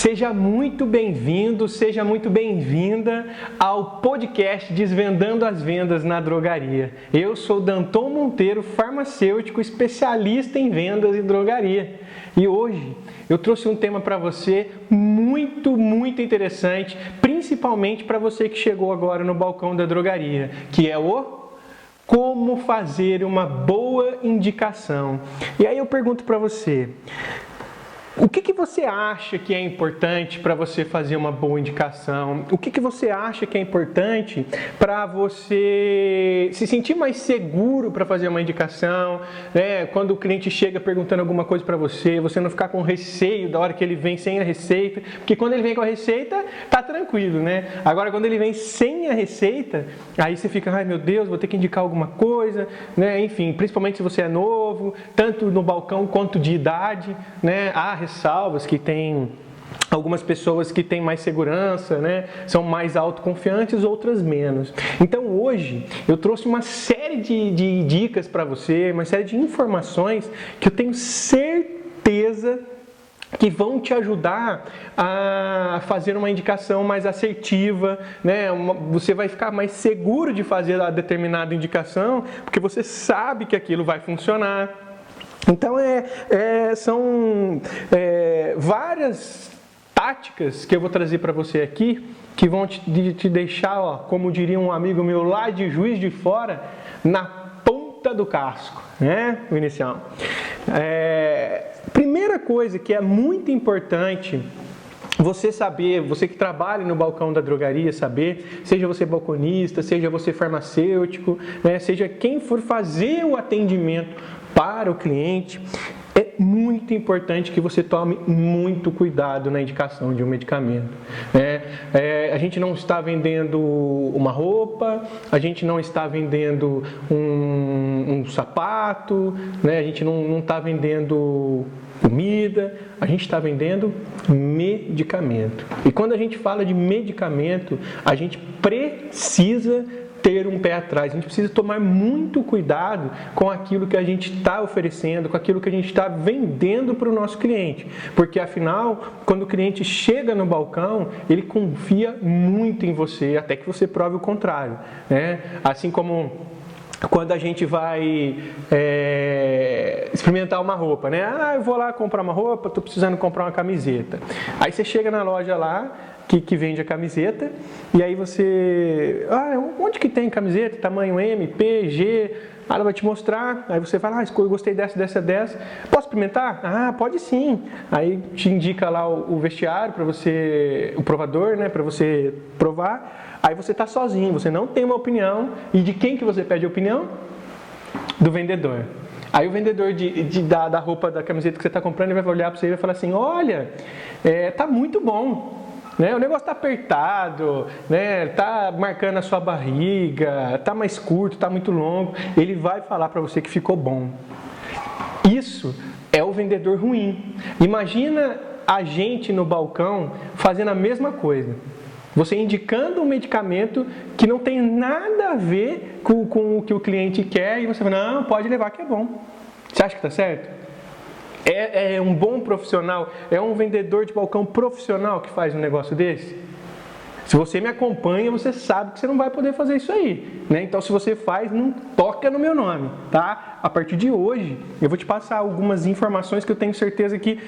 Seja muito bem-vindo, seja muito bem-vinda ao podcast Desvendando as Vendas na Drogaria. Eu sou Danton Monteiro, farmacêutico, especialista em vendas e drogaria. E hoje eu trouxe um tema para você muito interessante, principalmente para você que chegou agora no balcão da drogaria, que é o como fazer uma boa indicação. E aí eu pergunto para você, o que você acha que é importante para você fazer uma boa indicação? O que você acha que é importante para você se sentir mais seguro para fazer uma indicação? Né? Quando o cliente chega perguntando alguma coisa para você não ficar com receio da hora que ele vem sem a receita, porque quando ele vem com a receita, tá tranquilo, né? Agora, quando ele vem sem a receita, aí você fica, ai meu Deus, vou ter que indicar alguma coisa, né? Enfim, principalmente se você é novo, tanto no balcão quanto de idade, né? Ressalvas que tem algumas pessoas que têm mais segurança, né? São mais autoconfiantes, outras menos. Então hoje eu trouxe uma série de dicas para você, uma série de informações que eu tenho certeza que vão te ajudar a fazer uma indicação mais assertiva, né? Você vai ficar mais seguro de fazer a determinada indicação, porque você sabe que aquilo vai funcionar. Então, são várias táticas que eu vou trazer para você aqui, que vão te deixar, ó, como diria um amigo meu lá de Juiz de Fora, na ponta do casco, né, Vinicião? Primeira coisa que é muito importante você saber, você que trabalha no balcão da drogaria, saber, seja você balconista, seja você farmacêutico, né, seja quem for fazer o atendimento para o cliente, é muito importante que você tome muito cuidado na indicação de um medicamento. Né? A gente não está vendendo uma roupa, a gente não está vendendo um sapato, né? A gente não está vendendo comida, a gente está vendendo medicamento. E quando a gente fala de medicamento, a gente precisa ter um pé atrás, a gente precisa tomar muito cuidado com aquilo que a gente está oferecendo, com aquilo que a gente está vendendo para o nosso cliente, porque afinal, quando o cliente chega no balcão, ele confia muito em você, até que você prove o contrário, né? Assim como quando a gente vai experimentar uma roupa, né? Eu vou lá comprar uma roupa, estou precisando comprar uma camiseta. Aí você chega na loja lá, que vende a camiseta, e aí você... onde que tem camiseta? Tamanho M, P, G... Ela vai te mostrar, aí você fala, eu gostei dessa. Posso experimentar? Pode sim. Aí te indica lá o vestiário para você, o provador, né, para você provar. Aí você está sozinho, você não tem uma opinião. E de quem que você pede a opinião? Do vendedor. Aí o vendedor da roupa, da camiseta que você está comprando, ele vai olhar para você e vai falar assim, olha, tá muito bom. Né? O negócio está apertado, né? Tá marcando a sua barriga, tá mais curto, tá muito longo. Ele vai falar para você que ficou bom. Isso é o vendedor ruim. Imagina a gente no balcão fazendo a mesma coisa. Você indicando um medicamento que não tem nada a ver com o que o cliente quer e você fala, não, pode levar que é bom. Você acha que está certo? É um bom profissional, é um vendedor de balcão profissional que faz um negócio desse? Se você me acompanha, você sabe que você não vai poder fazer isso aí, né? Então, se você faz, não toca no meu nome, tá? A partir de hoje, eu vou te passar algumas informações que eu tenho certeza que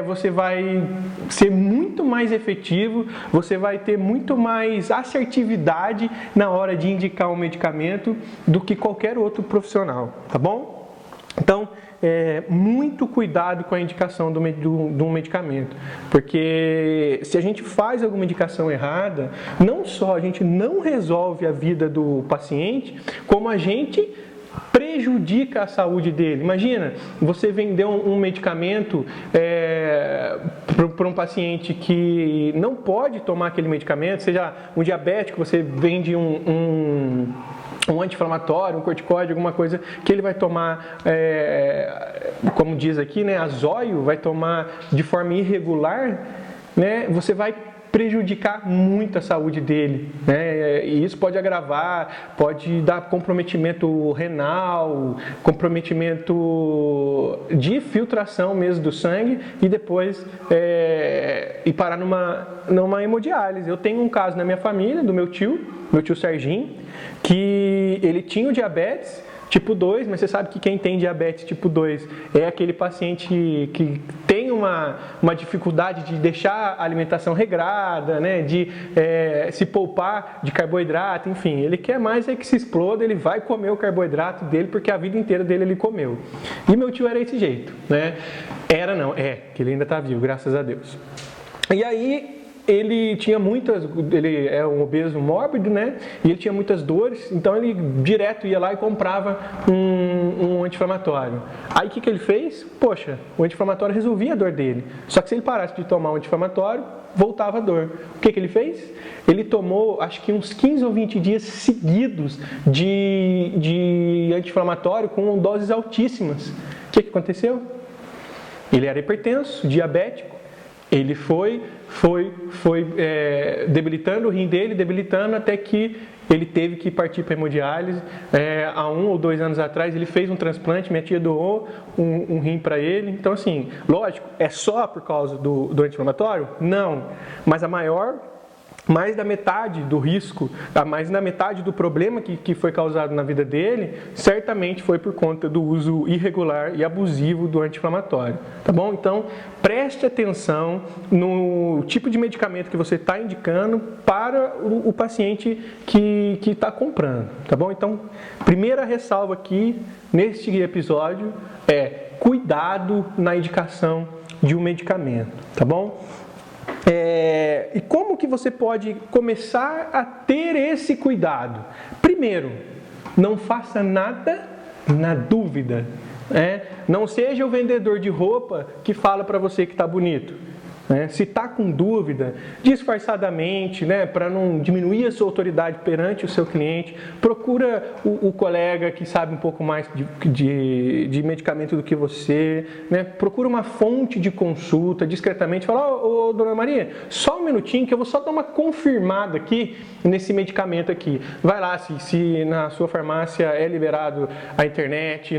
você vai ser muito mais efetivo, você vai ter muito mais assertividade na hora de indicar um medicamento do que qualquer outro profissional, tá bom? Então, muito cuidado com a indicação de um medicamento, porque se a gente faz alguma indicação errada, não só a gente não resolve a vida do paciente, como a gente prejudica a saúde dele. Imagina, você vendeu um medicamento para um paciente que não pode tomar aquele medicamento, seja um diabético, você vende um anti-inflamatório, um corticoide, alguma coisa que ele vai tomar, como diz aqui, né, azóio, vai tomar de forma irregular, né, você vai prejudicar muito a saúde dele, né? E isso pode agravar, pode dar comprometimento renal, comprometimento de filtração mesmo do sangue e depois e parar numa hemodiálise. Eu tenho um caso na minha família, do meu tio Serginho, que ele tinha o diabetes tipo 2, mas você sabe que quem tem diabetes tipo 2 é aquele paciente que tem uma dificuldade de deixar a alimentação regrada, né? De se poupar de carboidrato, enfim. Ele quer mais que se exploda, ele vai comer o carboidrato dele porque a vida inteira dele ele comeu. E meu tio era esse jeito, né? Que ele ainda está vivo, graças a Deus. E aí, ele é um obeso mórbido, né? E ele tinha muitas dores, então ele direto ia lá e comprava um anti-inflamatório. Aí o que ele fez? Poxa, o anti-inflamatório resolvia a dor dele. Só que se ele parasse de tomar o anti-inflamatório, voltava a dor. O que ele fez? Ele tomou, acho que uns 15 ou 20 dias seguidos de anti-inflamatório com doses altíssimas. O que aconteceu? Ele era hipertenso, diabético. Ele foi debilitando o rim dele, debilitando até que ele teve que partir para a hemodiálise. Há 1 ou 2 anos atrás ele fez um transplante, minha tia doou um rim para ele. Então assim, lógico, é só por causa do anti-inflamatório? Não, mas mais da metade do risco, mais da metade do problema que foi causado na vida dele, certamente foi por conta do uso irregular e abusivo do anti-inflamatório, tá bom? Então, preste atenção no tipo de medicamento que você está indicando para o paciente que está comprando, tá bom? Então, primeira ressalva aqui, neste episódio, cuidado na indicação de um medicamento, tá bom? E como que você pode começar a ter esse cuidado? Primeiro, não faça nada na dúvida. Não seja o vendedor de roupa que fala para você que está bonito. Se está com dúvida, disfarçadamente, para não diminuir a sua autoridade perante o seu cliente, procura o colega que sabe um pouco mais de medicamento do que você, procura uma fonte de consulta discretamente, fala, ô dona Maria, só um minutinho que eu vou só dar uma confirmada aqui nesse medicamento aqui. Vai lá, se na sua farmácia é liberado a internet,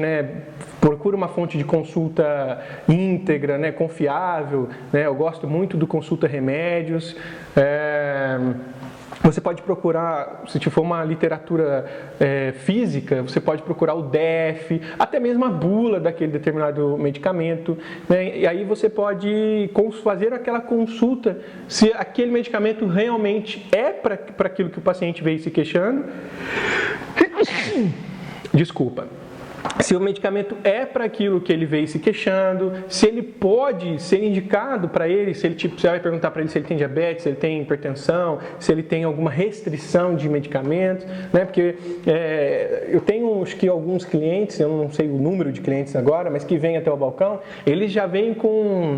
procura uma fonte de consulta íntegra, confiável, eu gosto muito do Consulta Remédios. Você pode procurar, se for uma literatura física, você pode procurar o DEF, até mesmo a bula daquele determinado medicamento, e aí você pode fazer aquela consulta se aquele medicamento realmente é para aquilo que o paciente veio se queixando. Desculpa. Se o medicamento é para aquilo que ele veio se queixando, se ele pode ser indicado para ele, se você vai perguntar para ele se ele tem diabetes, se ele tem hipertensão, se ele tem alguma restrição de medicamentos, porque eu tenho acho que alguns clientes, eu não sei o número de clientes agora, mas que vêm até o balcão, eles já vêm com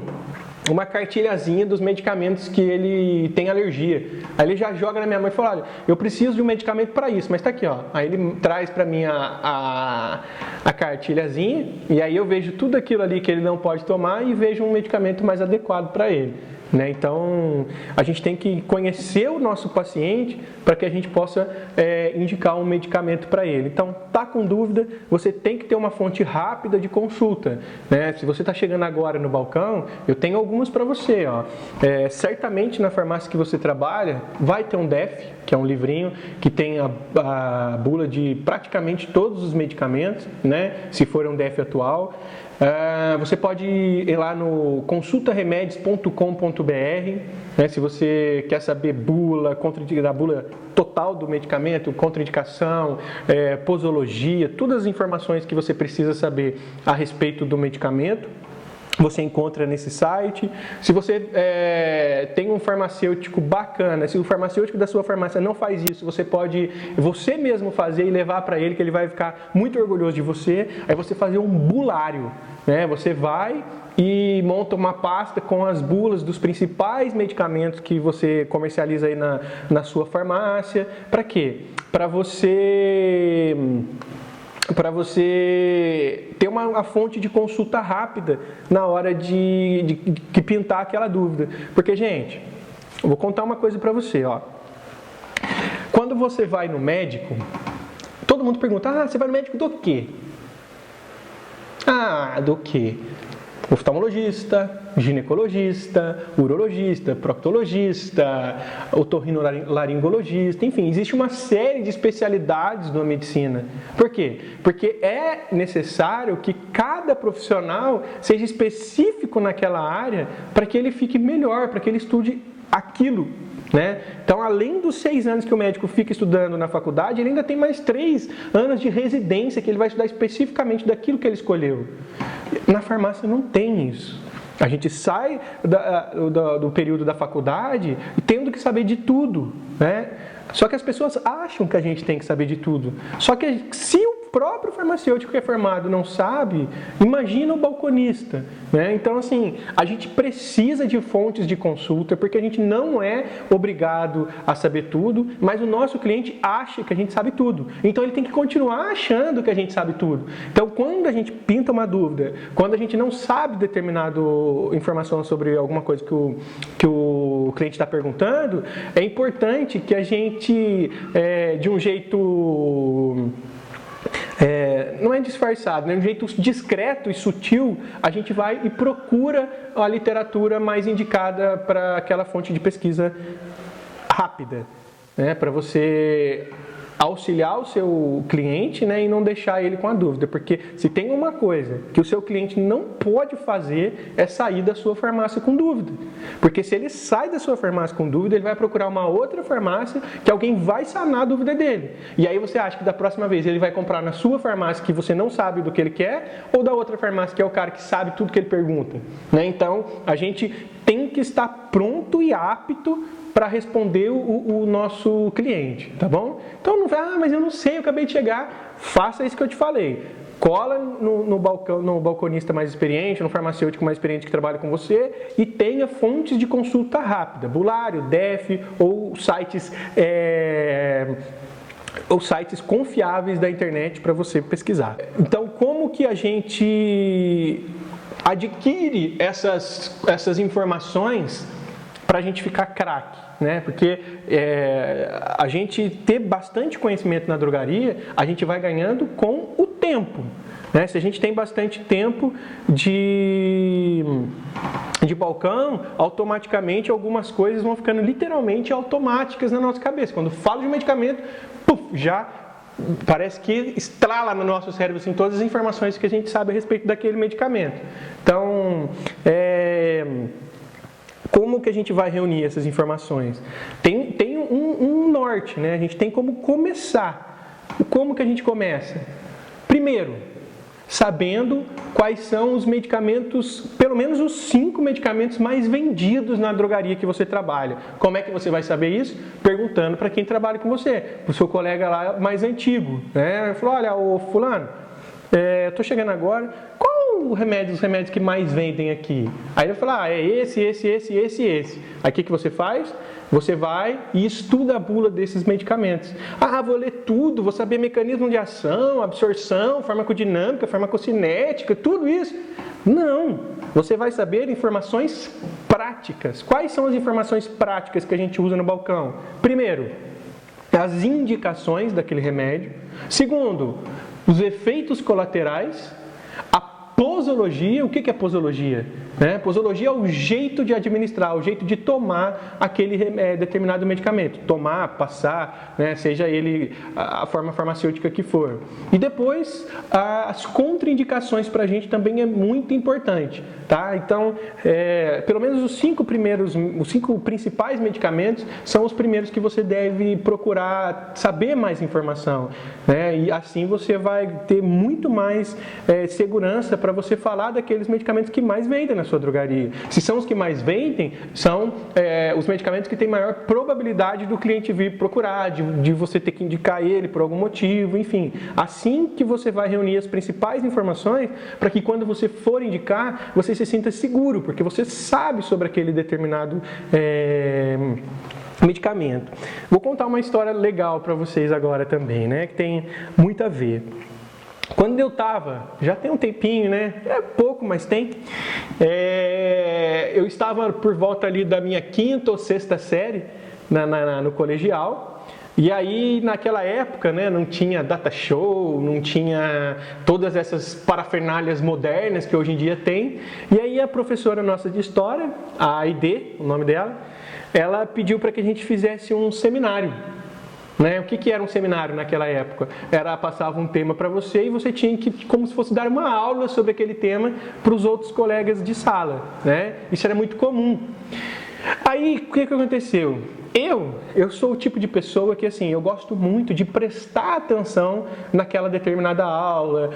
uma cartilhazinha dos medicamentos que ele tem alergia. Aí ele já joga na minha mão e fala, olha, eu preciso de um medicamento para isso, mas está aqui, ó. Aí ele traz para mim a cartilhazinha e aí eu vejo tudo aquilo ali que ele não pode tomar e vejo um medicamento mais adequado para ele. Então, a gente tem que conhecer o nosso paciente para que a gente possa indicar um medicamento para ele. Então, tá com dúvida, você tem que ter uma fonte rápida de consulta. Se você está chegando agora no balcão, eu tenho algumas para você. Certamente na farmácia que você trabalha, vai ter um DEF, que é um livrinho que tem a bula de praticamente todos os medicamentos, se for um DEF atual. Você pode ir lá no consultaremédios.com.br, se você quer saber a bula total do medicamento, contraindicação, posologia, todas as informações que você precisa saber a respeito do medicamento. Você encontra nesse site. Se você tem um farmacêutico bacana, se o farmacêutico da sua farmácia não faz isso, você pode você mesmo fazer e levar para ele, que ele vai ficar muito orgulhoso de você. Aí você fazer um bulário, Você vai e monta uma pasta com as bulas dos principais medicamentos que você comercializa aí na sua farmácia. Para quê? Para você ter uma fonte de consulta rápida na hora de pintar aquela dúvida. Porque, gente, Eu vou contar uma coisa para você, ó. Quando você vai no médico, todo mundo pergunta, você vai no médico do quê? Do quê? Oftalmologista, ginecologista, urologista, proctologista, otorrinolaringologista, enfim, existe uma série de especialidades na medicina. Por quê? Porque é necessário que cada profissional seja específico naquela área para que ele fique melhor, para que ele estude aquilo. Né? Então, além dos 6 anos que o médico fica estudando na faculdade, ele ainda tem mais 3 anos de residência que ele vai estudar especificamente daquilo que ele escolheu. Na farmácia não tem isso. A gente sai do período da faculdade tendo que saber de tudo, né? Só que as pessoas acham que a gente tem que saber de tudo. Só que se o próprio farmacêutico que é formado não sabe, imagina o balconista, né? Então, assim, a gente precisa de fontes de consulta, porque a gente não é obrigado a saber tudo, mas o nosso cliente acha que a gente sabe tudo. Então, ele tem que continuar achando que a gente sabe tudo. Então, quando a gente pinta uma dúvida, quando a gente não sabe determinada informação sobre alguma coisa que o cliente está perguntando, é importante que a gente, de um jeito... não é disfarçado, né? De um jeito discreto e sutil, a gente vai e procura a literatura mais indicada para aquela fonte de pesquisa rápida, né? Para você auxiliar o seu cliente, né? E não deixar ele com a dúvida, porque se tem uma coisa que o seu cliente não pode fazer é sair da sua farmácia com dúvida, porque se ele sai da sua farmácia com dúvida, ele vai procurar uma outra farmácia que alguém vai sanar a dúvida dele, e aí você acha que da próxima vez ele vai comprar na sua farmácia que você não sabe do que ele quer, ou da outra farmácia que é o cara que sabe tudo que ele pergunta, né? Então a gente tem que estar pronto e apto para responder o nosso cliente, tá bom? Então não vai, mas eu não sei, eu acabei de chegar. Faça isso que eu te falei. Cola no balconista mais experiente, no farmacêutico mais experiente que trabalha com você e tenha fontes de consulta rápida, Bulário, DEF ou sites confiáveis da internet para você pesquisar. Então, como que a gente adquire essas informações para a gente ficar craque, né? Porque a gente ter bastante conhecimento na drogaria, a gente vai ganhando com o tempo, né? Se a gente tem bastante tempo de balcão, automaticamente algumas coisas vão ficando literalmente automáticas na nossa cabeça. Quando falo de medicamento, já parece que estrala no nosso cérebro assim, todas as informações que a gente sabe a respeito daquele medicamento. Então, como que a gente vai reunir essas informações? Tem um norte, né? A gente tem como começar. Como que a gente começa? Primeiro, sabendo quais são os medicamentos, pelo menos os 5 medicamentos mais vendidos na drogaria que você trabalha. Como é que você vai saber isso? Perguntando para quem trabalha com você, para o seu colega lá mais antigo, né? Falou, olha, ô fulano, estou chegando agora, qual os remédios que mais vendem aqui? Aí ele fala, é esse. Aí o que você faz? Você vai e estuda a bula desses medicamentos. Vou ler tudo, vou saber mecanismo de ação, absorção, farmacodinâmica, farmacocinética, tudo isso. Não, você vai saber informações práticas. Quais são as informações práticas que a gente usa no balcão? Primeiro, as indicações daquele remédio. Segundo, os efeitos colaterais. A posologia, o que é posologia? Posologia é o jeito de administrar, o jeito de tomar aquele determinado medicamento. Tomar, passar, né? Seja ele a forma farmacêutica que for. E depois, as contraindicações para a gente também é muito importante. Tá? Então, pelo menos os 5 principais medicamentos são os primeiros que você deve procurar saber mais informação. Né? E assim você vai ter muito mais segurança para você falar daqueles medicamentos que mais vendem na sua drogaria. Se são os que mais vendem, são os medicamentos que têm maior probabilidade do cliente vir procurar, de você ter que indicar ele por algum motivo, enfim. Assim que você vai reunir as principais informações para que quando você for indicar, você se sinta seguro, porque você sabe sobre aquele determinado medicamento. Vou contar uma história legal para vocês agora também, né, que tem muito a ver. Quando eu estava, já tem um tempinho, né? É pouco, mas tem. Eu estava por volta ali da minha 5ª ou 6ª série no colegial. E aí, naquela época, né, não tinha data show, não tinha todas essas parafernálias modernas que hoje em dia tem. E aí a professora nossa de História, a Aide, o nome dela, ela pediu para que a gente fizesse um seminário. Né? O que era um seminário naquela época? Passava um tema para você e você tinha que, como se fosse dar uma aula sobre aquele tema para os outros colegas de sala. Né? Isso era muito comum. Aí, o que aconteceu? Eu sou o tipo de pessoa que, assim, eu gosto muito de prestar atenção naquela determinada aula,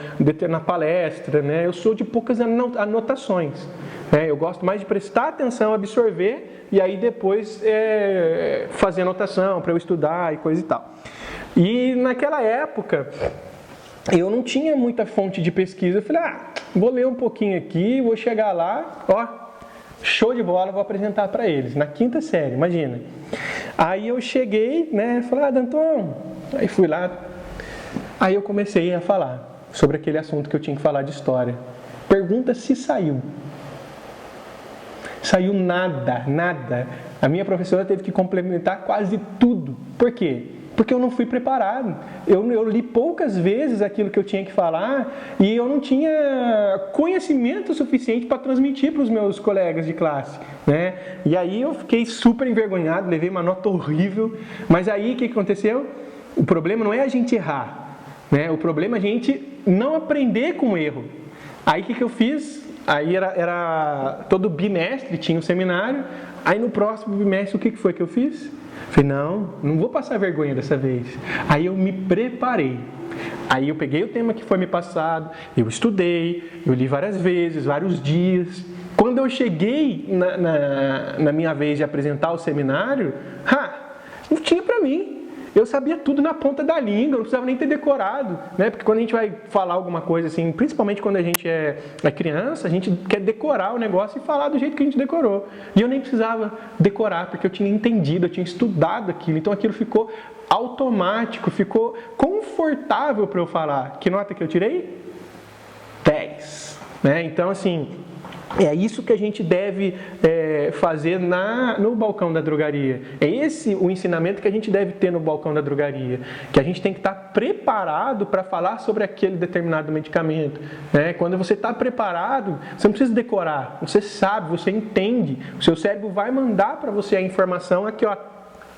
na palestra, né? Eu sou de poucas anotações, né? Eu gosto mais de prestar atenção, absorver e aí depois fazer anotação para eu estudar e coisa e tal. E naquela época, eu não tinha muita fonte de pesquisa. Eu falei, vou ler um pouquinho aqui, vou chegar lá, show de bola, vou apresentar para eles, na 5ª série, imagina. Aí eu cheguei, né, falei, Danton, aí fui lá, aí eu comecei a falar sobre aquele assunto que eu tinha que falar de história. Pergunta se saiu. Saiu nada. A minha professora teve que complementar quase tudo. Por quê? Porque eu não fui preparado. Eu li poucas vezes aquilo que eu tinha que falar e eu não tinha conhecimento suficiente para transmitir para os meus colegas de classe, né? E aí eu fiquei super envergonhado, levei uma nota horrível. Mas aí o que aconteceu? O problema não é a gente errar, né? O problema é a gente não aprender com o erro. Aí o que eu fiz? Aí era todo bimestre, tinha um seminário. Aí no próximo bimestre, o que foi que eu fiz? Falei, não vou passar vergonha dessa vez. Aí eu me preparei. Aí eu peguei o tema que foi me passado, eu estudei, eu li várias vezes, vários dias. Quando eu cheguei na minha vez de apresentar o seminário, não tinha para mim. Eu sabia tudo na ponta da língua, não precisava nem ter decorado, né? Porque quando a gente vai falar alguma coisa assim, principalmente quando a gente é criança, a gente quer decorar o negócio e falar do jeito que a gente decorou. E eu nem precisava decorar, porque eu tinha entendido, eu tinha estudado aquilo, então aquilo ficou automático, ficou confortável para eu falar. Que nota que eu tirei? 10. Né? Então, assim, é isso que a gente deve fazer no balcão da drogaria. É esse o ensinamento que a gente deve ter no balcão da drogaria. Que a gente tem que estar preparado para falar sobre aquele determinado medicamento. Né? Quando você está preparado, você não precisa decorar. Você sabe, você entende. O seu cérebro vai mandar para você a informação aqui,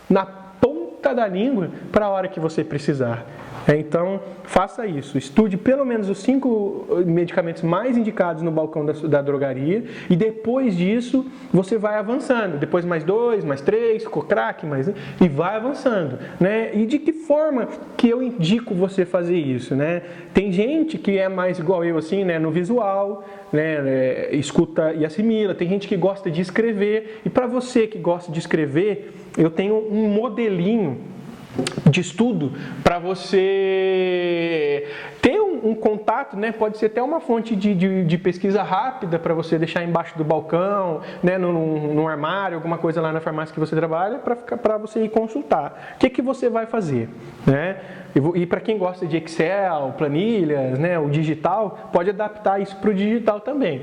na ponta da língua, para a hora que você precisar. Então, faça isso. Estude pelo menos os 5 medicamentos mais indicados no balcão da drogaria e depois disso você vai avançando. Depois mais 2, mais 3, crack, e vai avançando. Né? E de que forma que eu indico você fazer isso? Né? Tem gente que é mais igual eu, assim, né? No visual, né? Escuta e assimila. Tem gente que gosta de escrever. E para você que gosta de escrever, eu tenho um modelinho de estudo para você ter um contato, né? Pode ser até uma fonte de pesquisa rápida para você deixar embaixo do balcão, né? no armário, alguma coisa lá na farmácia que você trabalha, para você ir consultar. O que você vai fazer? Né? E para quem gosta de Excel, planilhas, né? O digital, pode adaptar isso para o digital também.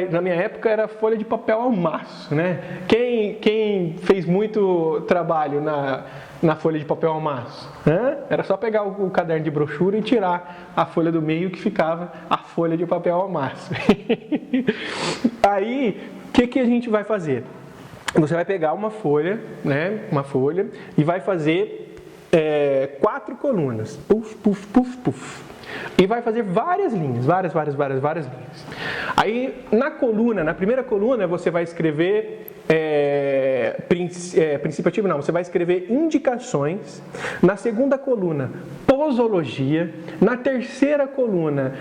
Na minha época era folha de papel ao maço. Né? Quem fez muito trabalho na folha de papel ao maço? Era só pegar o caderno de brochura e tirar a folha do meio que ficava a folha de papel ao maço. Aí, o que a gente vai fazer? Você vai pegar uma folha, né? Uma folha, e vai fazer 4 colunas. Puf, puf, puf, puf. E vai fazer várias linhas, várias linhas. Aí, na primeira coluna, você vai escrever princípio ativo não, você vai escrever indicações. Na segunda coluna, posologia. Na terceira coluna,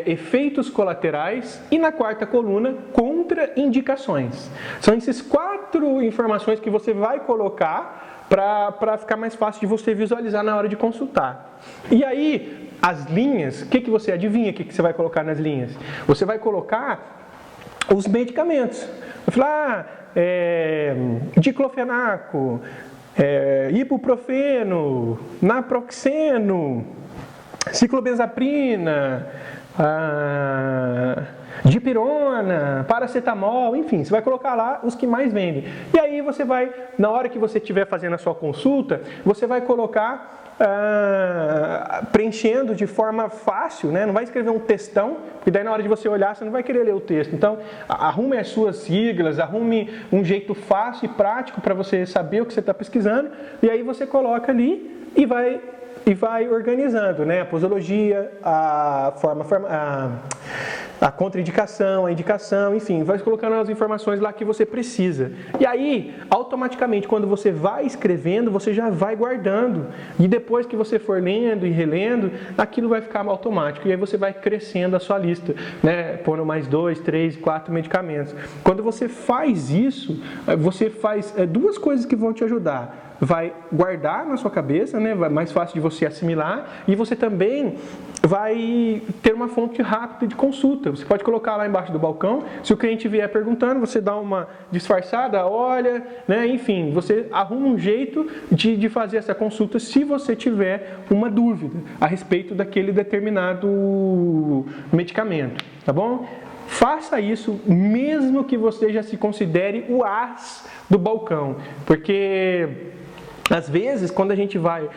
efeitos colaterais. E na quarta coluna, contraindicações. São essas 4 informações que você vai colocar para ficar mais fácil de você visualizar na hora de consultar. E aí, as linhas, o que você adivinha que você vai colocar nas linhas? Você vai colocar os medicamentos. Vai falar, diclofenaco, ibuprofeno, naproxeno, ciclobenzaprina, dipirona, paracetamol, enfim, você vai colocar lá os que mais vendem. E aí você vai, na hora que você estiver fazendo a sua consulta, você vai colocar preenchendo de forma fácil, né? Não vai escrever um textão, porque daí na hora de você olhar você não vai querer ler o texto. Então, arrume as suas siglas, arrume um jeito fácil e prático para você saber o que você está pesquisando, e aí você coloca ali e vai organizando, né? A posologia, a contraindicação, a indicação, enfim, vai colocando as informações lá que você precisa. E aí, automaticamente, quando você vai escrevendo, você já vai guardando. E depois que você for lendo e relendo, aquilo vai ficar automático. E aí você vai crescendo a sua lista, né? Pondo mais 2, 3, 4 medicamentos. Quando você faz isso, você faz duas coisas que vão te ajudar. Vai guardar na sua cabeça, né? Vai mais fácil de você assimilar, e você também vai ter uma fonte rápida de consulta. Você pode colocar lá embaixo do balcão, se o cliente vier perguntando, você dá uma disfarçada, olha, né? Enfim, você arruma um jeito de fazer essa consulta se você tiver uma dúvida a respeito daquele determinado medicamento, tá bom? Faça isso, mesmo que você já se considere o as do balcão, porque às vezes, quando a gente vai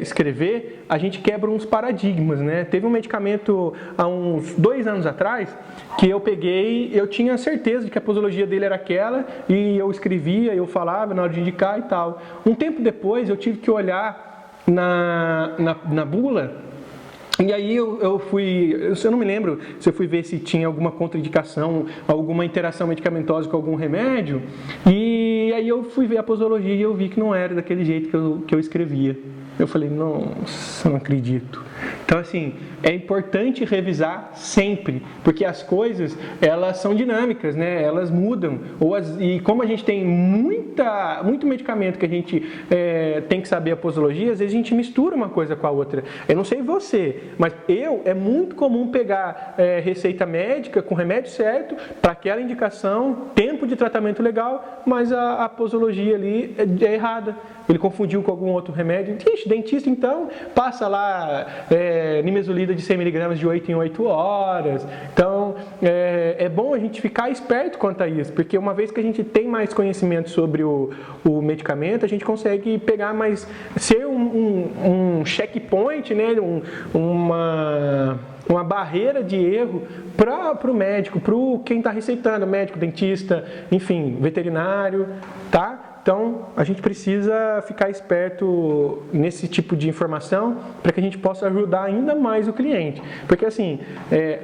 escrever, a gente quebra uns paradigmas, né? Teve um medicamento há uns 2 anos atrás que eu peguei, eu tinha certeza de que a posologia dele era aquela, e eu escrevia, eu falava na hora de indicar e tal. Um tempo depois, eu tive que olhar na bula. E aí eu não me lembro se eu fui ver se tinha alguma contraindicação, alguma interação medicamentosa com algum remédio, e aí eu fui ver a posologia e eu vi que não era daquele jeito que eu escrevia. Eu falei, nossa, não acredito. Então, assim, é importante revisar sempre, porque as coisas, elas são dinâmicas, né? Elas mudam. E como a gente tem muito medicamento que a gente tem que saber a posologia, às vezes a gente mistura uma coisa com a outra. Eu não sei você, mas é muito comum pegar receita médica com remédio certo, para aquela indicação, tempo de tratamento legal, mas a posologia ali é errada. Ele confundiu com algum outro remédio. Ixi, dentista então, passa lá nimesulida de 100mg de 8 em 8 horas. Então, é bom a gente ficar esperto quanto a isso, porque uma vez que a gente tem mais conhecimento sobre o medicamento, a gente consegue pegar mais, ser um checkpoint, né? Uma barreira de erro para o médico, para quem está receitando, médico, dentista, enfim, veterinário, tá? Então, a gente precisa ficar esperto nesse tipo de informação para que a gente possa ajudar ainda mais o cliente. Porque, assim,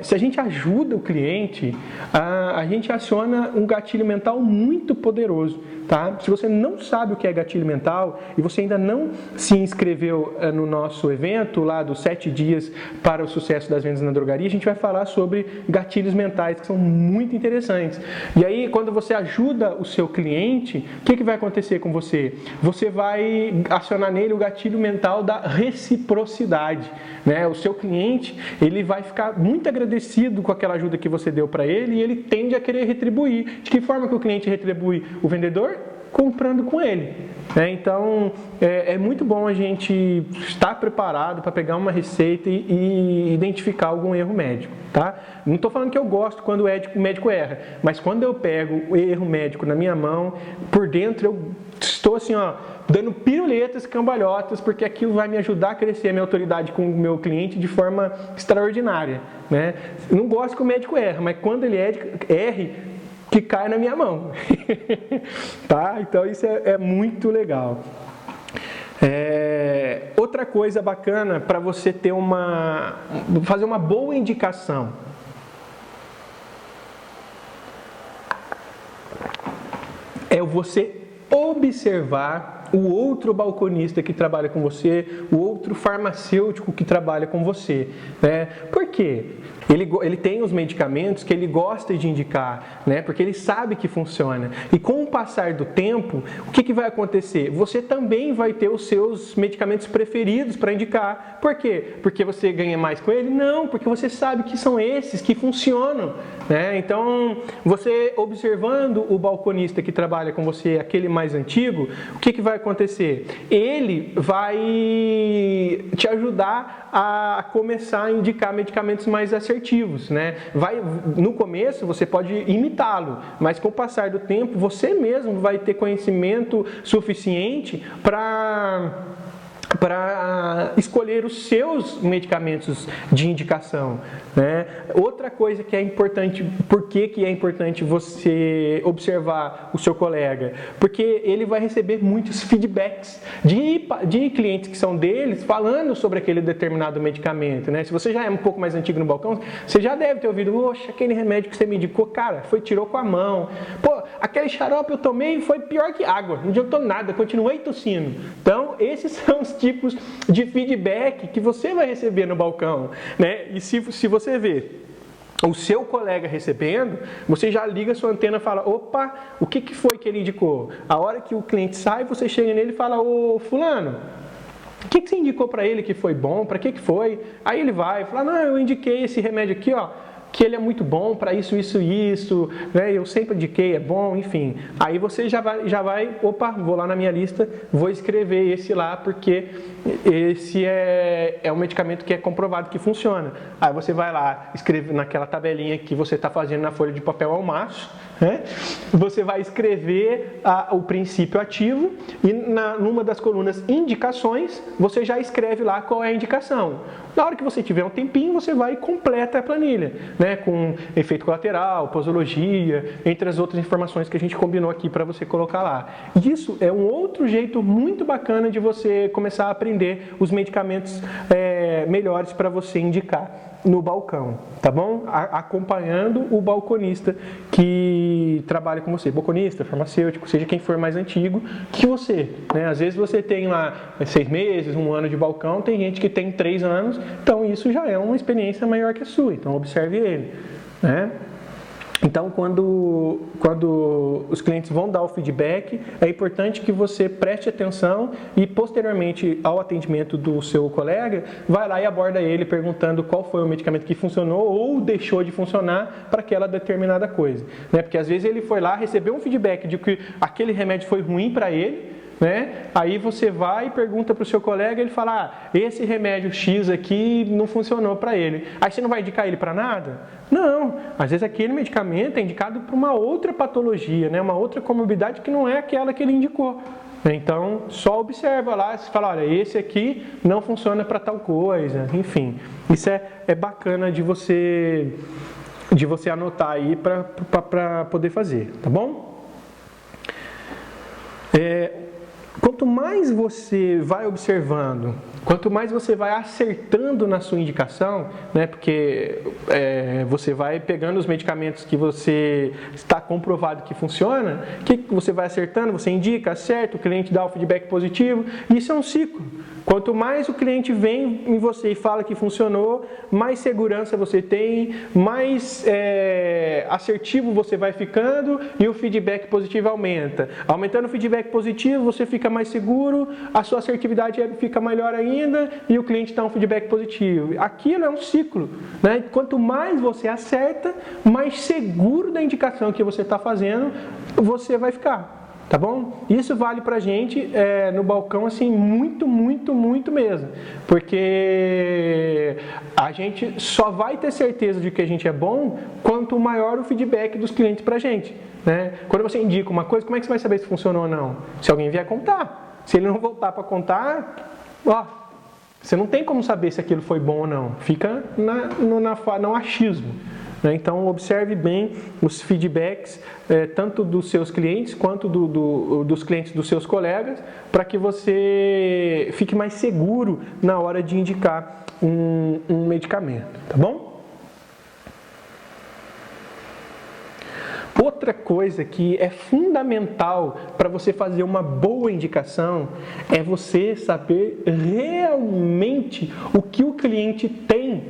se a gente ajuda o cliente, a gente aciona um gatilho mental muito poderoso, tá? Se você não sabe o que é gatilho mental e você ainda não se inscreveu no nosso evento lá dos 7 dias para o sucesso das vendas na drogaria, a gente vai falar sobre gatilhos mentais que são muito interessantes. E aí, quando você ajuda o seu cliente, o que vai acontecer com você? Você vai acionar nele o gatilho mental da reciprocidade, né? O seu cliente, ele vai ficar muito agradecido com aquela ajuda que você deu para ele, e ele tende a querer retribuir. De que forma que o cliente retribui o vendedor? Comprando com ele, né? Então, é muito bom a gente estar preparado para pegar uma receita e identificar algum erro médico, tá? Não estou falando que eu gosto quando o médico erra, mas quando eu pego o erro médico na minha mão, por dentro eu estou assim, ó, dando piruletas, cambalhotas, porque aquilo vai me ajudar a crescer a minha autoridade com o meu cliente de forma extraordinária, né? Eu não gosto que o médico erra, mas quando ele erre, que cai na minha mão. Tá? Então isso é muito legal. Outra coisa bacana para você ter fazer uma boa indicação. É você observar o outro balconista que trabalha com você, o outro farmacêutico que trabalha com você, né? Por quê? Ele tem os medicamentos que ele gosta de indicar, né? Porque ele sabe que funciona. E com o passar do tempo, o que vai acontecer? Você também vai ter os seus medicamentos preferidos para indicar. Por quê? Porque você ganha mais com ele? Não, porque você sabe que são esses que funcionam, né? Então, você observando o balconista que trabalha com você, aquele mais antigo, o que vai acontecer? Ele vai te ajudar a começar a indicar medicamentos mais assertivos, né? No começo você pode imitá-lo, mas com o passar do tempo você mesmo vai ter conhecimento suficiente para escolher os seus medicamentos de indicação, né? Outra coisa que é importante, por que é importante você observar o seu colega? Porque ele vai receber muitos feedbacks de clientes que são deles falando sobre aquele determinado medicamento, né? Se você já é um pouco mais antigo no balcão, você já deve ter ouvido: poxa, aquele remédio que você me indicou, cara, tirou com a mão. Pô, aquele xarope eu tomei e foi pior que água, não adiantou nada, continuei tossindo. Então, esses são os tipos de feedback que você vai receber no balcão, né? E se você vê o seu colega recebendo, você já liga a sua antena e fala: opa, o que foi que ele indicou? A hora que o cliente sai, você chega nele e fala: ô fulano, o que você indicou para ele que foi bom? Para que foi? Aí ele vai falar: não, eu indiquei esse remédio aqui, ó, que ele é muito bom para isso, né? Eu sempre indiquei, é bom, enfim. Aí você já vai, opa, vou lá na minha lista, vou escrever esse lá, porque esse é um medicamento que é comprovado que funciona. Aí você vai lá, escreve naquela tabelinha que você está fazendo na folha de papel ao maço, né? Você vai escrever o princípio ativo e numa das colunas indicações, você já escreve lá qual é a indicação. Na hora que você tiver um tempinho, você vai e completa a planilha, né? Com efeito colateral, posologia, entre as outras informações que a gente combinou aqui para você colocar lá. Isso é um outro jeito muito bacana de você começar a aprender os medicamentos melhores para você indicar no balcão, tá bom? Acompanhando o balconista que trabalha com você, balconista, farmacêutico, seja quem for mais antigo que você, né? Às vezes você tem lá 6 meses, 1 ano de balcão, tem gente que tem 3 anos, então isso já é uma experiência maior que a sua, então observe ele, né? Então, quando os clientes vão dar o feedback, é importante que você preste atenção e, posteriormente ao atendimento do seu colega, vai lá e aborda ele perguntando qual foi o medicamento que funcionou ou deixou de funcionar para aquela determinada coisa, né? Porque às vezes ele foi lá, recebeu um feedback de que aquele remédio foi ruim para ele, né? Aí você vai e pergunta para o seu colega, ele fala: esse remédio X aqui não funcionou para ele. Aí você não vai indicar ele para nada? Não, às vezes aquele medicamento é indicado para uma outra patologia, né? Uma outra comorbidade que não é aquela que ele indicou. Então, só observa lá, você fala: olha, esse aqui não funciona para tal coisa, enfim. Isso é bacana de você anotar aí para poder fazer, tá bom? Quanto mais você vai observando, quanto mais você vai acertando na sua indicação, né, porque você vai pegando os medicamentos que você está comprovado que funciona, que você vai acertando, você indica, acerta, o cliente dá o feedback positivo, e isso é um ciclo. Quanto mais o cliente vem em você e fala que funcionou, mais segurança você tem, mais assertivo você vai ficando e o feedback positivo aumenta. Aumentando o feedback positivo, você fica mais seguro, a sua assertividade fica melhor ainda e o cliente dá um feedback positivo. Aquilo é um ciclo, né? Quanto mais você acerta, mais seguro da indicação que você está fazendo você vai ficar. Tá bom? Isso vale pra gente no balcão, assim, muito, muito, muito mesmo. Porque a gente só vai ter certeza de que a gente é bom quanto maior o feedback dos clientes pra gente, né? Quando você indica uma coisa, como é que você vai saber se funcionou ou não? Se alguém vier contar. Se ele não voltar para contar, você não tem como saber se aquilo foi bom ou não. Fica no achismo. Então, observe bem os feedbacks, tanto dos seus clientes quanto dos clientes dos seus colegas, para que você fique mais seguro na hora de indicar um medicamento, tá bom? Outra coisa que é fundamental para você fazer uma boa indicação é você saber realmente o que o cliente tem,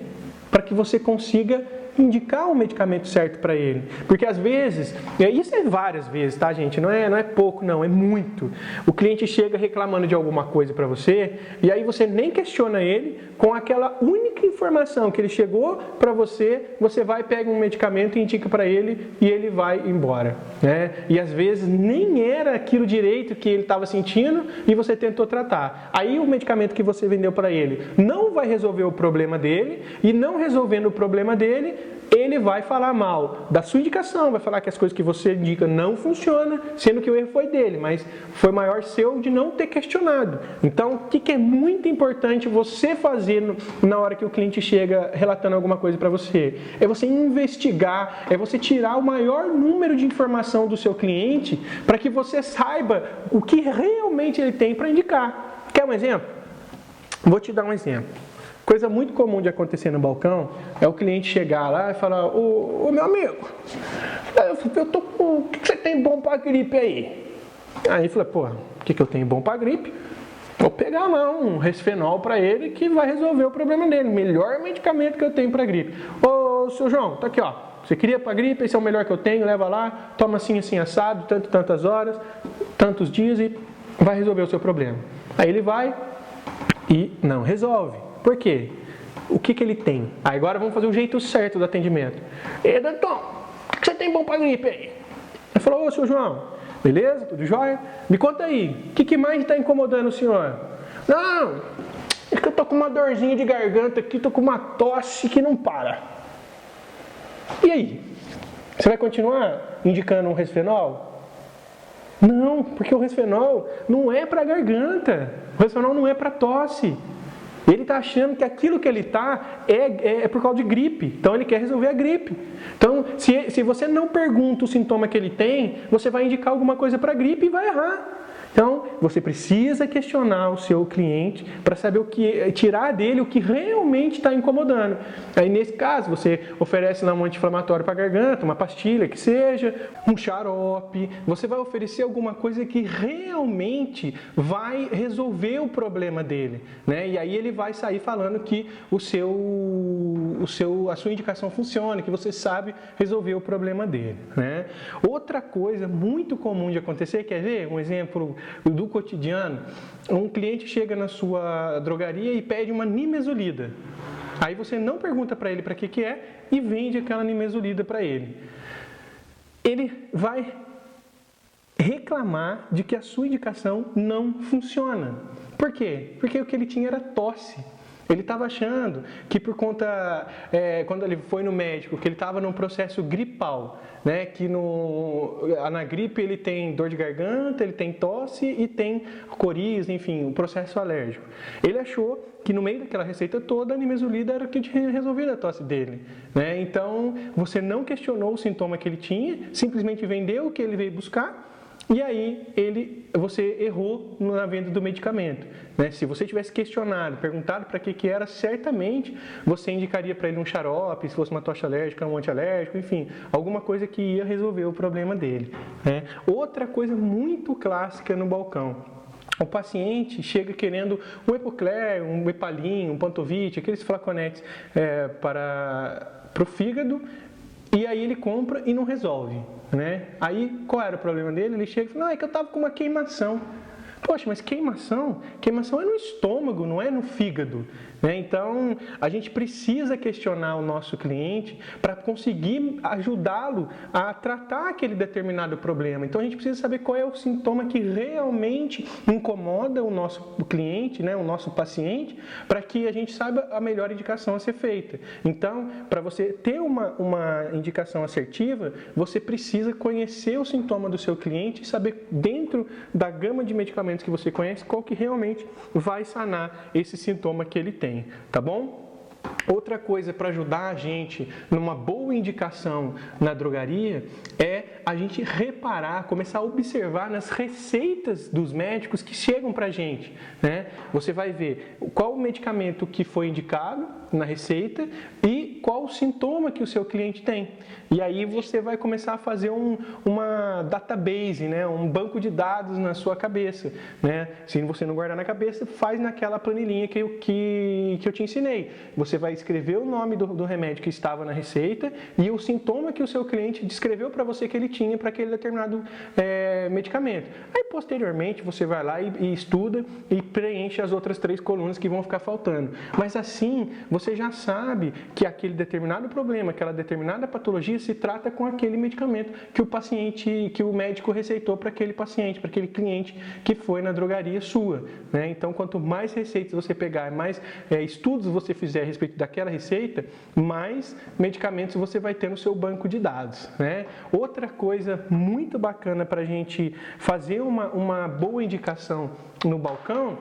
para que você consiga indicar o medicamento certo para ele. Porque às vezes, isso é várias vezes, tá, gente? Não é pouco, não, é muito. O cliente chega reclamando de alguma coisa para você e aí você nem questiona ele, com aquela única informação que ele chegou para você, você vai, pega um medicamento e indica para ele e ele vai embora, né? E às vezes nem era aquilo direito que ele estava sentindo e você tentou tratar. Aí o medicamento que você vendeu para ele não vai resolver o problema dele e não resolvendo o problema dele, ele vai falar mal da sua indicação, vai falar que as coisas que você indica não funcionam, sendo que o erro foi dele, mas foi maior seu de não ter questionado. Então, o que é muito importante você fazer na hora que o cliente chega relatando alguma coisa para você? É você investigar, é você tirar o maior número de informação do seu cliente para que você saiba o que realmente ele tem para indicar. Quer um exemplo? Vou te dar um exemplo. Coisa muito comum de acontecer no balcão é o cliente chegar lá e falar: ô meu amigo, eu tô com... o que você tem bom para gripe aí? Aí fala: pô, o que eu tenho bom para gripe? Vou pegar lá um resfenol para ele que vai resolver o problema dele. Melhor medicamento que eu tenho para gripe. Ô, seu João, tá aqui, ó. Você queria para gripe, esse é o melhor que eu tenho, leva lá, toma assim, assim, assado, tantas horas, tantos dias e vai resolver o seu problema. Aí ele vai e não resolve. Por quê? O que ele tem? Agora vamos fazer o jeito certo do atendimento. Ei, Danton, o que você tem bom para gripe aí? Ele falou: ô, seu João, beleza? Tudo jóia? Me conta aí, o que mais está incomodando o senhor? Não, é que eu tô com uma dorzinha de garganta aqui, tô com uma tosse que não para. E aí? Você vai continuar indicando um resfenol? Não, porque o resfenol não é para garganta. O resfenol não é para tosse. Ele está achando que aquilo que ele está é por causa de gripe. Então ele quer resolver a gripe. Então, se você não pergunta o sintoma que ele tem, você vai indicar alguma coisa para gripe e vai errar. Então, você precisa questionar o seu cliente para saber tirar dele o que realmente está incomodando. Aí, nesse caso, você oferece lá um anti-inflamatório para a garganta, uma pastilha que seja, um xarope. Você vai oferecer alguma coisa que realmente vai resolver o problema dele, né? E aí ele vai sair falando que a sua indicação funciona, que você sabe resolver o problema dele, né? Outra coisa muito comum de acontecer, quer ver um exemplo do cotidiano? Um cliente chega na sua drogaria e pede uma nimesulida. Aí você não pergunta para ele para que é e vende aquela nimesulida para ele. Ele vai reclamar de que a sua indicação não funciona. Por quê? Porque o que ele tinha era tosse. Ele estava achando que por conta, quando ele foi no médico, que ele estava num processo gripal, né? Que na gripe ele tem dor de garganta, ele tem tosse e tem coriza, enfim, um processo alérgico. Ele achou que no meio daquela receita toda, a nimesulida era o que tinha resolvido a tosse dele, né? Então, você não questionou o sintoma que ele tinha, simplesmente vendeu o que ele veio buscar. E aí você errou na venda do medicamento, né? Se você tivesse questionado, perguntado para que era, certamente você indicaria para ele um xarope, se fosse uma tosse alérgica, um antialérgico, enfim, alguma coisa que ia resolver o problema dele, né? Outra coisa muito clássica no balcão: o paciente chega querendo um Epocler, um Epalin, um Pantovit, aqueles flaconetes para o fígado. E aí ele compra e não resolve, né? Aí qual era o problema dele? Ele chega e fala: não, é que eu estava com uma queimação. Poxa, mas queimação é no estômago, não é no fígado, né? Então, a gente precisa questionar o nosso cliente para conseguir ajudá-lo a tratar aquele determinado problema. Então, a gente precisa saber qual é o sintoma que realmente incomoda o nosso cliente, né? O nosso paciente, para que a gente saiba a melhor indicação a ser feita. Então, para você ter uma indicação assertiva, você precisa conhecer o sintoma do seu cliente e saber, dentro da gama de medicamentos que você conhece, qual que realmente vai sanar esse sintoma que ele tem, tá bom? Outra coisa para ajudar a gente numa boa indicação na drogaria é a gente reparar, começar a observar nas receitas dos médicos que chegam para a gente, né? Você vai ver qual o medicamento que foi indicado na receita e qual o sintoma que o seu cliente tem. E aí você vai começar a fazer uma database, né? Um banco de dados na sua cabeça, né? Se você não guardar na cabeça, faz naquela planilhinha que eu te ensinei. Você vai escrever o nome do remédio que estava na receita e o sintoma que o seu cliente descreveu para você que ele tinha para aquele determinado medicamento. Aí, posteriormente, você vai lá e estuda e preenche as outras 3 colunas que vão ficar faltando. Mas assim, você já sabe que aquele determinado problema, aquela determinada patologia se trata com aquele medicamento que o médico receitou para aquele paciente, para aquele cliente que foi na drogaria sua, né? Então, quanto mais receitas você pegar, mais estudos você fizer a respeito daquela receita, mais medicamentos você vai ter no seu banco de dados, né? Outra coisa muito bacana para a gente fazer uma boa indicação no balcão,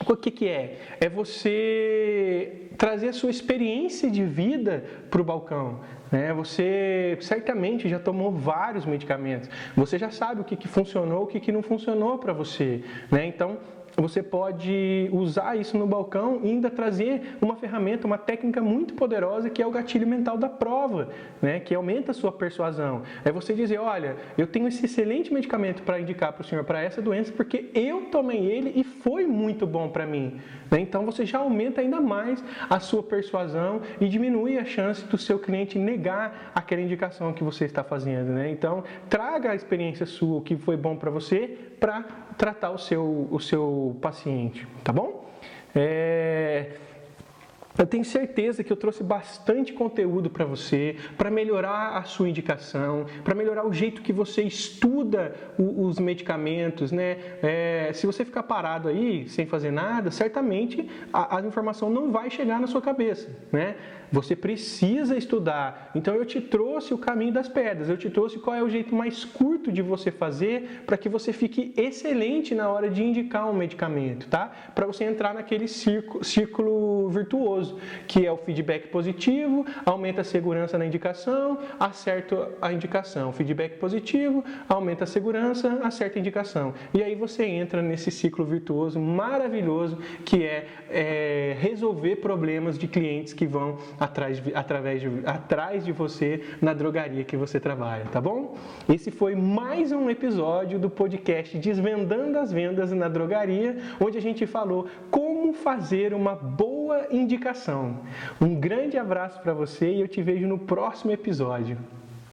o que é? É você trazer a sua experiência de vida para o balcão, né? Você certamente já tomou vários medicamentos, você já sabe o que funcionou, o que não funcionou para você, né? Então, você pode usar isso no balcão e ainda trazer uma ferramenta, uma técnica muito poderosa que é o gatilho mental da prova, né? Que aumenta a sua persuasão. É você dizer, olha, eu tenho esse excelente medicamento para indicar para o senhor para essa doença porque eu tomei ele e foi muito bom para mim, né? Então você já aumenta ainda mais a sua persuasão e diminui a chance do seu cliente negar aquela indicação que você está fazendo, né? Então traga a experiência sua, o que foi bom para você, para tratar o seu paciente, tá bom? Eu tenho certeza que eu trouxe bastante conteúdo para você, para melhorar a sua indicação, para melhorar o jeito que você estuda os medicamentos, né? Se você ficar parado aí, sem fazer nada, certamente a informação não vai chegar na sua cabeça, né? Você precisa estudar. Então eu te trouxe o caminho das pedras, eu te trouxe qual é o jeito mais curto de você fazer para que você fique excelente na hora de indicar um medicamento, tá? Para você entrar naquele círculo virtuoso, que é o feedback positivo, aumenta a segurança na indicação, acerta a indicação. Feedback positivo, aumenta a segurança, acerta a indicação. E aí você entra nesse ciclo virtuoso maravilhoso que é resolver problemas de clientes que vão atrás de você na drogaria que você trabalha, tá bom? Esse foi mais um episódio do podcast Desvendando as Vendas na Drogaria, onde a gente falou como fazer uma boa indicação. Um grande abraço para você e eu te vejo no próximo episódio.